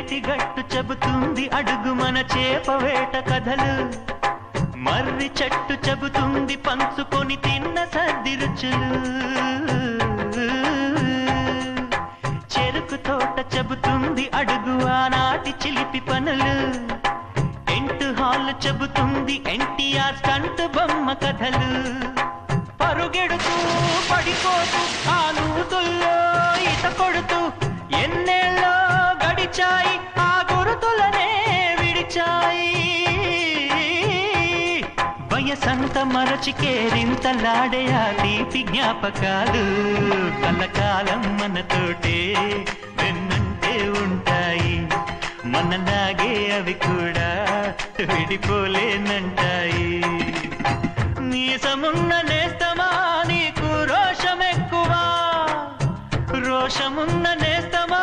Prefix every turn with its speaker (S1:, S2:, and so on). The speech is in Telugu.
S1: ఏటిగట్టు చెబుతుంది అడుగు మన చేపవేట కథలు, మర్రి చెట్టు చెబుతుంది పంచుకొని తిన్న సర్ది రుచులు, చెరుకు తోట చెబుతుంది అడుగు ఆనాటి చిలిపి పనులు, టెంట్ హాల్ చెబుతుంది ఎన్టీఆర్ స్టంట్ బొమ్మ కథలు, పరుగెడుతూ పడిపోతూ ఆ నూతుల్లో ఈత కొడుతూ ఎన్నేళ్ళో గడిచాయి ఆ గురుతులనే విడిచాయి, వయసంత మరచి కేరింతలాడే ఆ తీపి జ్ఞాపకాలు కలకాలం మనతోటే వెన్నంటే ఉంటాయి, మనలాగే అవి కూడా విడిపోలేనంటాయి. నీసమున్న నేస్తమా నీకు రోషమెక్కువా, రోషమున్న నేస్తమా